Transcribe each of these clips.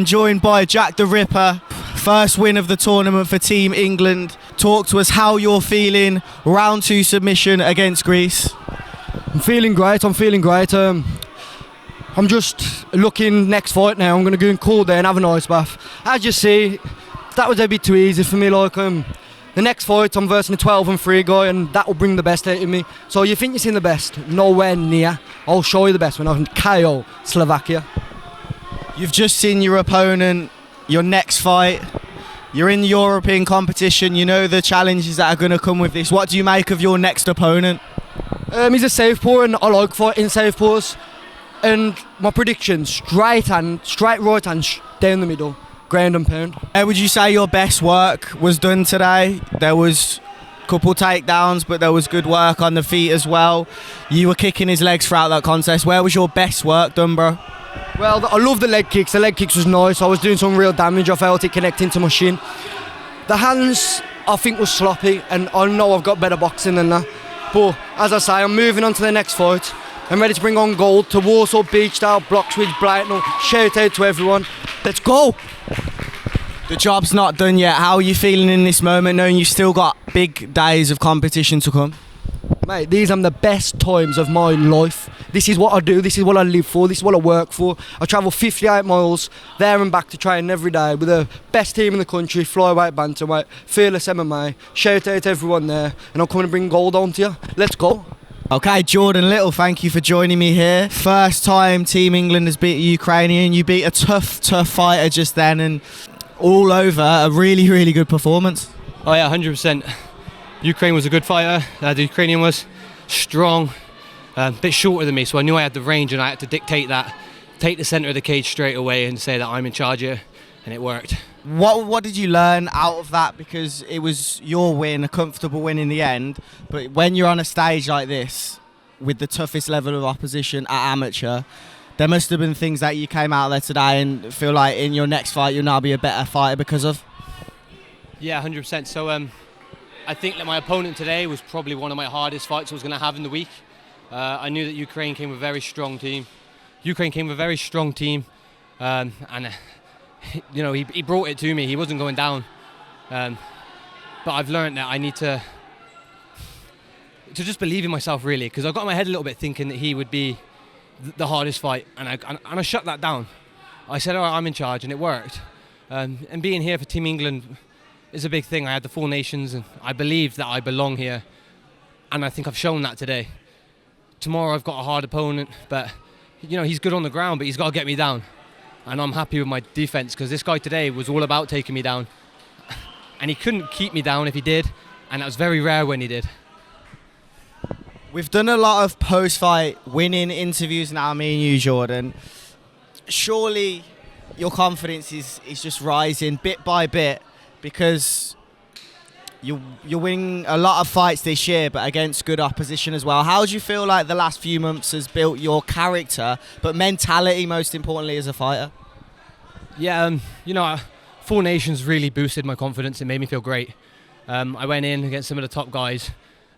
Jordan, joined by Jack the Ripper. First win of the tournament for Team England. Talk to us how you're feeling. Round 2 submission against Greece. I'm feeling great. I'm just looking next fight now. I'm going to go and cool there and have an ice bath. As you see, that was a bit too easy for me. The next fight, I'm versing a 12-3 guy, and that will bring the best out of me. So you think you've seen the best? Nowhere near. I'll show you the best when I can KO Slovakia. You've just seen your opponent, your next fight. You're in the European competition. You know the challenges that are going to come with this. What do you make of your next opponent? He's a southpaw, and I like fighting southpaws. And my prediction: straight right hand, down the middle. Ground and pound. Would you say your best work was done today? There was a couple takedowns, but there was good work on the feet as well. You were kicking his legs throughout that contest. Where was your best work done, bro? Well, I love the leg kicks. The leg kicks was nice. I was doing some real damage. I felt it connecting to my shin. The hands, I think, was sloppy, and I know I've got better boxing than that. But as I say, I'm moving on to the next fight. I'm ready to bring on gold to Warsaw Beach, Bloxwich, Brighton. Shout out to everyone. Let's go! The job's not done yet. How are you feeling in this moment, knowing you've still got big days of competition to come? Mate, these are the best times of my life. This is what I do, this is what I live for, this is what I work for. I travel 58 miles there and back to train every day with the best team in the country, flyweight, bantamweight, fearless MMA. Shout out to everyone there, and I'm coming to bring gold on to you. Let's go. Okay, Jordan Little, thank you for joining me here. First time Team England has beat a Ukrainian. You beat a tough fighter just then, and all over a really, really good performance. Oh yeah, 100%. Ukraine was a good fighter. The Ukrainian was strong, a bit shorter than me, so I knew I had the range and I had to dictate that, take the centre of the cage straight away and say that I'm in charge here, and it worked. What did you learn out of that? Because it was your win, a comfortable win in the end, but when you're on a stage like this with the toughest level of opposition at amateur, there must have been things that you came out there today and feel like in your next fight you'll now be a better fighter because of? Yeah, 100%. So I think that my opponent today was probably one of my hardest fights I was going to have in the week. I knew that Ukraine came with a very strong team. And you know, he brought it to me. He wasn't going down. But I've learned that I need to just believe in myself, really, because I got in my head a little bit thinking that he would be the hardest fight, and I shut that down. I said, all right, I'm in charge, and it worked. And being here for Team England is a big thing. I had the 4 nations, and I believe that I belong here, and I think I've shown that today. Tomorrow I've got a hard opponent, but you know, he's good on the ground, but he's got to get me down. And I'm happy with my defense, because this guy today was all about taking me down. And he couldn't keep me down if he did, and that was very rare when he did. We've done a lot of post-fight winning interviews now, me and you, Jordan. Surely your confidence is just rising bit by bit, because you're winning a lot of fights this year, but against good opposition as well. How do you feel like the last few months has built your character, but mentality most importantly as a fighter? Yeah, you know, 4 nations really boosted my confidence. It made me feel great. I went in against some of the top guys,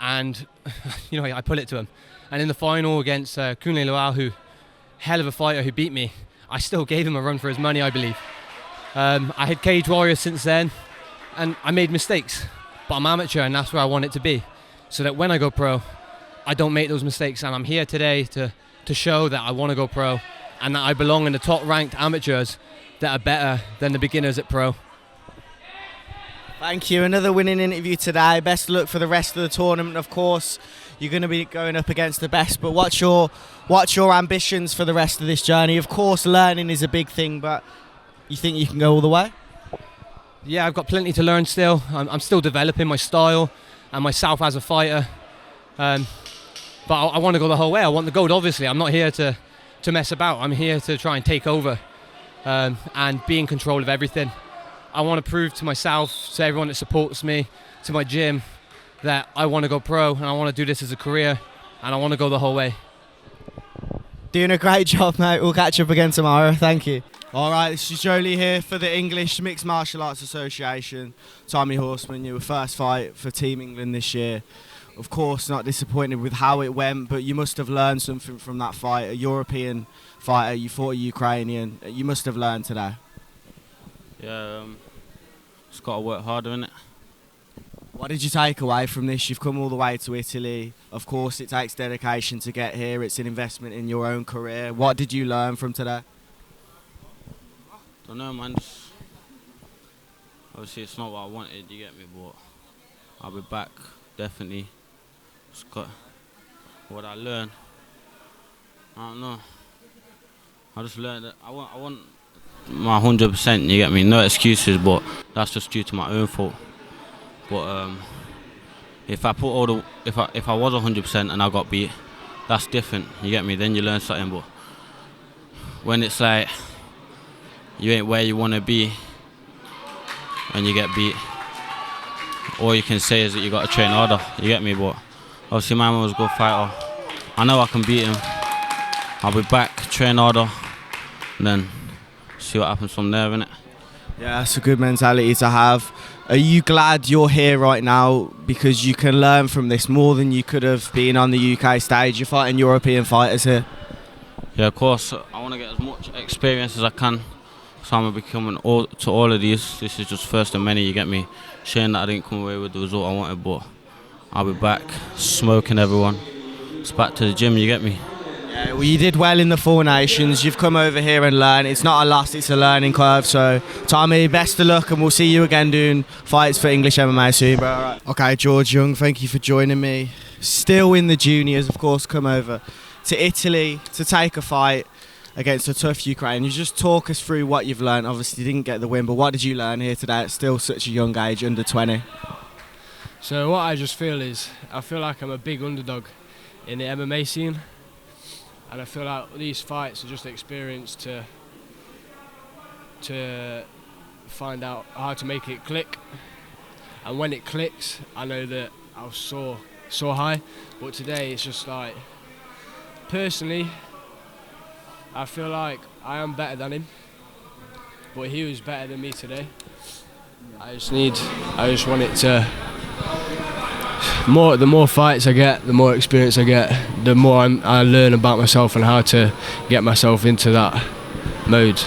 and you know, I put it to him. And in the final against Kunle Loa, who hell of a fighter who beat me, I still gave him a run for his money, I believe. I had Cage Warriors since then, and I made mistakes. But I'm amateur, and that's where I want it to be, so that when I go pro, I don't make those mistakes. And I'm here today to show that I want to go pro, and that I belong in the top-ranked amateurs that are better than the beginners at pro. Thank you. Another winning interview today. Best of luck for the rest of the tournament. Of course, you're going to be going up against the best, but what's your ambitions for the rest of this journey? Of course, learning is a big thing, but you think you can go all the way? Yeah, I've got plenty to learn still. I'm still developing my style and myself as a fighter. But I want to go the whole way. I want the gold, obviously. I'm not here to mess about. I'm here to try and take over and be in control of everything. I want to prove to myself, to everyone that supports me, to my gym, that I want to go pro, and I want to do this as a career, and I want to go the whole way. Doing a great job, mate. We'll catch up again tomorrow. Thank you. All right, this is Jolie here for the English Mixed Martial Arts Association. Tommy Horseman, your first fight for Team England this year. Of course, not disappointed with how it went, but you must have learned something from that fight. A European fighter, you fought a Ukrainian. You must have learned today. Yeah, just got to work harder, innit? What did you take away from this? You've come all the way to Italy. Of course, it takes dedication to get here. It's an investment in your own career. What did you learn from today? Don't know, man. Obviously, it's not what I wanted, you get me, but I'll be back, definitely. Just got what I learned. I don't know. I just learned that I want my 100%, you get me? No excuses, but that's just due to my own fault. But if I put all the, if I was 100% and I got beat, that's different, you get me? Then you learn something. But when it's like you ain't where you want to be and you get beat, all you can say is that you got to train harder, you get me? But obviously my man was a good fighter. I know I can beat him. I'll be back, train harder, and then see what happens from there, innit? Yeah, that's a good mentality to have. Are you glad you're here right now because you can learn from this more than you could have been on the UK stage? You're fighting European fighters here. Yeah, of course. I want to get as much experience as I can. So I'm becoming to all of these. This is just first of many, you get me? Shame that I didn't come away with the result I wanted, but I'll be back smoking everyone. It's back to the gym, you get me? Yeah, well, you did well in the Four Nations. You've come over here and learned. It's not a loss, it's a learning curve. So, Tommy, best of luck, and we'll see you again doing fights for English MMA soon, bro. All right. Okay, George Young, thank you for joining me. Still in the juniors, of course, come over to Italy to take a fight against a tough Ukraine. You just talk us through what you've learned. Obviously, you didn't get the win, but what did you learn here today at still such a young age, under 20? So what I just feel is, I feel like I'm a big underdog in the MMA scene. And I feel like these fights are just experience to find out how to make it click. And when it clicks, I know that I was so high. But today it's just like, personally, I feel like I am better than him. But he was better than me today. I just want it to, the more fights I get, the more experience I get, the more I learn about myself and how to get myself into that mode.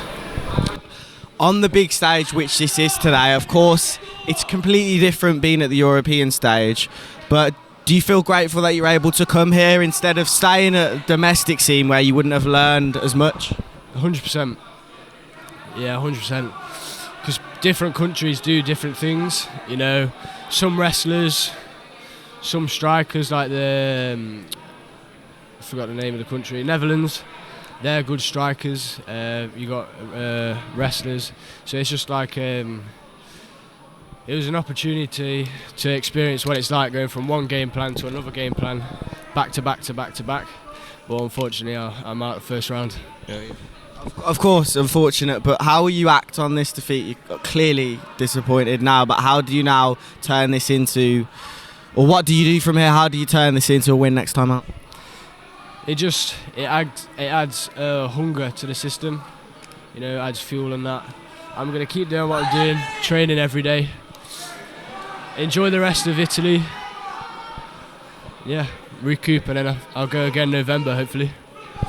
On the big stage, which this is today, of course, it's completely different being at the European stage, but do you feel grateful that you're able to come here instead of staying at a domestic scene where you wouldn't have learned as much? 100%. Yeah, 100%. Because different countries do different things, you know. Some wrestlers, some strikers, like I forgot the name of the country, Netherlands, they're good strikers. You got wrestlers, so it's just like it was an opportunity to experience what it's like going from one game plan to another game plan, back to back to back to back. But unfortunately, I'm out the first round. Yeah. Of course, unfortunate, but how will you act on this defeat? You're clearly disappointed now, but how do you now turn this into, or what do you do from here? How do you turn this into a win next time out? It adds hunger to the system, you know, adds fuel and that. I'm going to keep doing what I'm doing, training every day, enjoy the rest of Italy, yeah, recoup, and then I'll go again November, hopefully.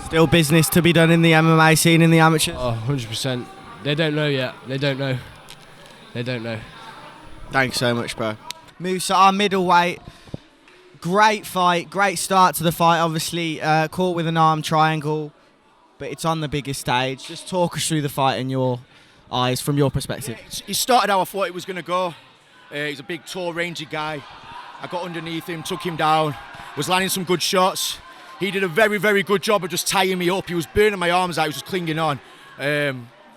Still business to be done in the MMA scene, in the amateurs? Oh, 100%. They don't know yet. They don't know. Thanks so much, bro. Musa, our middleweight. Great fight, great start to the fight, obviously. Caught with an arm triangle, but it's on the biggest stage. Just talk us through the fight in your eyes, from your perspective. Yeah, he started how I thought it was going to go. He's a big, tall, rangy guy. I got underneath him, took him down, was landing some good shots. He did a very, very good job of just tying me up. He was burning my arms out, he was just clinging on.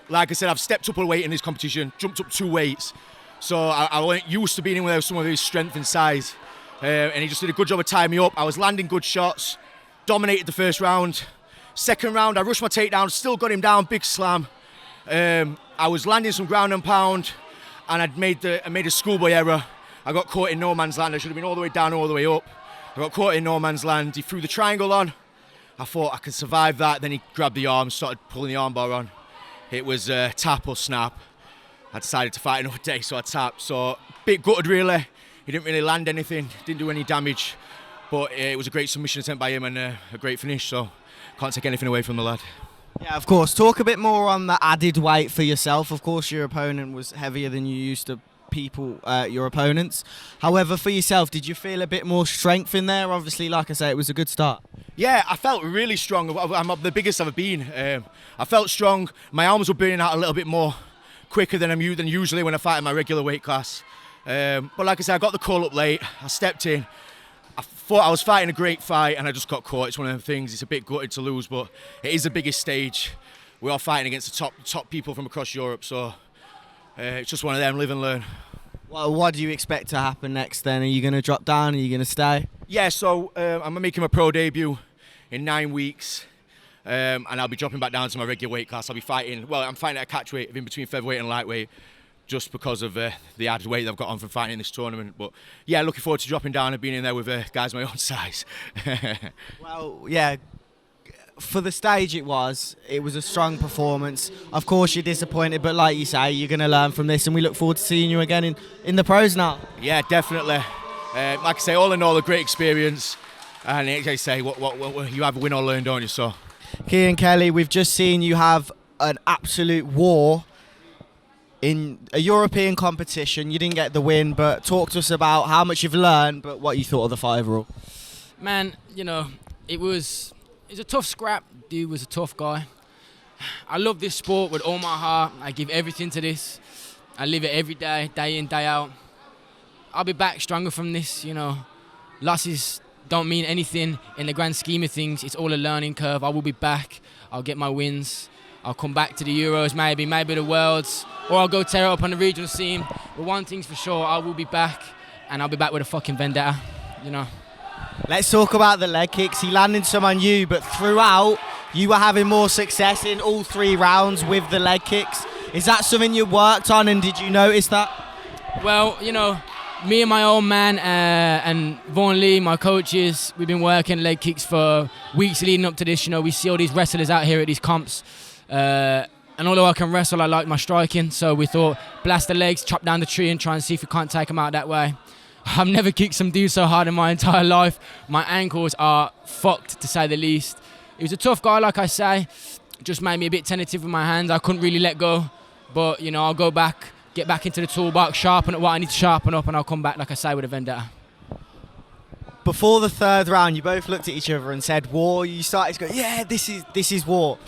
Like I said, I've stepped up a weight in this competition, jumped up 2 weights. So I wasn't used to being in with some of his strength and size. And he just did a good job of tying me up. I was landing good shots, dominated the first round. Second round, I rushed my takedown, still got him down, big slam. I was landing some ground and pound, and I made a schoolboy error. I got caught in no man's land. I should have been all the way down, all the way up. I got caught in no man's land. He threw the triangle on. I thought I could survive that. Then he grabbed the arm, started pulling the armbar on. It was tap or snap. I decided to fight another day, so I tapped. So bit gutted really. He didn't really land anything, didn't do any damage. But it was a great submission attempt by him and a great finish. So can't take anything away from the lad. Yeah, of course. Talk a bit more on the added weight for yourself. Of course, your opponent was heavier than you used to your opponents. However, for yourself, did you feel a bit more strength in there? Obviously, like I say, it was a good start. Yeah, I felt really strong. I'm the biggest I've ever been. I felt strong. My arms were burning out a little bit more quicker than usually when I fight in my regular weight class. But like I said, I got the call up late. I stepped in. I thought I was fighting a great fight and I just got caught. It's one of them things. It's a bit gutted to lose, but it is the biggest stage. We're all fighting against the top people from across Europe, so it's just one of them, live and learn. Well, what do you expect to happen next then? Are you going to drop down? Are you going to stay? Yeah, so I'm making my pro debut in 9 weeks, and I'll be dropping back down to my regular weight class. I'm fighting at a catch weight in between featherweight and lightweight, just because of the added weight that I've got on from fighting in this tournament. But yeah, looking forward to dropping down and being in there with guys my own size. Well, yeah, for the stage it was a strong performance. Of course you're disappointed, but like you say, you're going to learn from this, and we look forward to seeing you again in the pros now. Yeah, definitely. Like I say, all in all, a great experience. And like I say, what you have a win or learn, don't you? So, Cian Kelly, we've just seen you have an absolute war in a European competition. You didn't get the win, but talk to us about how much you've learned, but what you thought of the fight overall. Man, it was a tough scrap. Dude was a tough guy. I love this sport with all my heart. I give everything to this. I live it every day, day in, day out. I'll be back stronger from this, Losses don't mean anything in the grand scheme of things. It's all a learning curve. I will be back. I'll get my wins. I'll come back to the Euros, maybe the Worlds, or I'll go tear it up on the regional scene. But one thing's for sure, I will be back, and I'll be back with a fucking vendetta, Let's talk about the leg kicks. He landed some on you, but throughout, you were having more success in all 3 rounds with the leg kicks. Is that something you worked on, and did you notice that? Well, me and my old man and Leigh, my coaches, we've been working leg kicks for weeks leading up to this. We see all these wrestlers out here at these comps. And although I can wrestle, I like my striking. So we thought, blast the legs, chop down the tree and try and see if we can't take them out that way. I've never kicked some dude so hard in my entire life. My ankles are fucked, to say the least. He was a tough guy, like I say. Just made me a bit tentative with my hands. I couldn't really let go. But, I'll go back, get back into the toolbox, sharpen up what I need to sharpen up, and I'll come back, like I say, with a vendetta. Before the 3rd round, you both looked at each other and said, war. You started to go, yeah, this is war.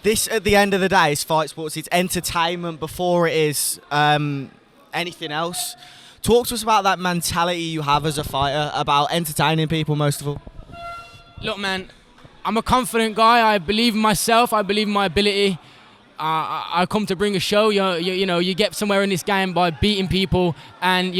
This, at the end of the day, is fight sports. It's entertainment before it is anything else. Talk to us about that mentality you have as a fighter, about entertaining people most of all. Look, man, I'm a confident guy. I believe in myself. I believe in my ability. I come to bring a show. You get somewhere in this game by beating people and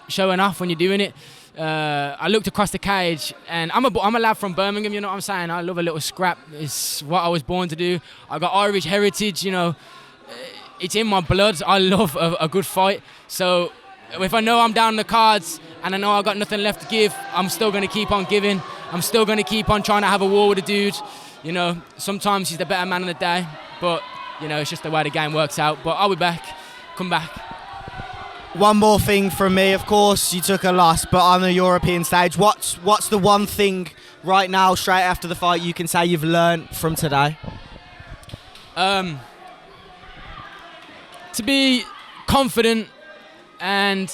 showing off when you're doing it. I looked across the cage, and I'm a lad from Birmingham. You know what I'm saying? I love a little scrap. It's what I was born to do. I got Irish heritage. It's in my blood. I love a good fight. So if I know I'm down the cards and I know I've got nothing left to give, I'm still going to keep on giving. I'm still going to keep on trying to have a war with a dude. Sometimes he's the better man of the day, but it's just the way the game works out. But I'll be back. Come back. One more thing from me, of course, you took a loss, but on the European stage, what's the one thing right now, straight after the fight, you can say you've learned from today? To be confident and,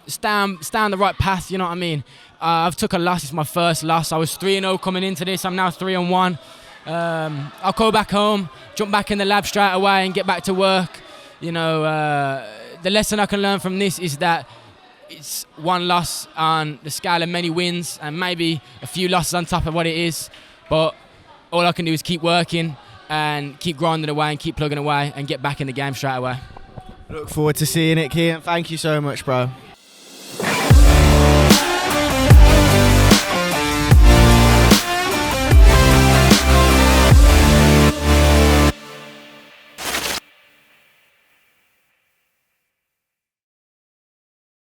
stay on the right path, you know what I mean? I've took a loss. It's my first loss. I was 3-0 coming into this. I'm now 3-1. I'll go back home, jump back in the lab straight away and get back to work. The lesson I can learn from this is that it's one loss on the scale of many wins and maybe a few losses on top of what it is. But all I can do is keep working and keep grinding away and keep plugging away and get back in the game straight away. Look forward to seeing it, Cian. Thank you so much, bro.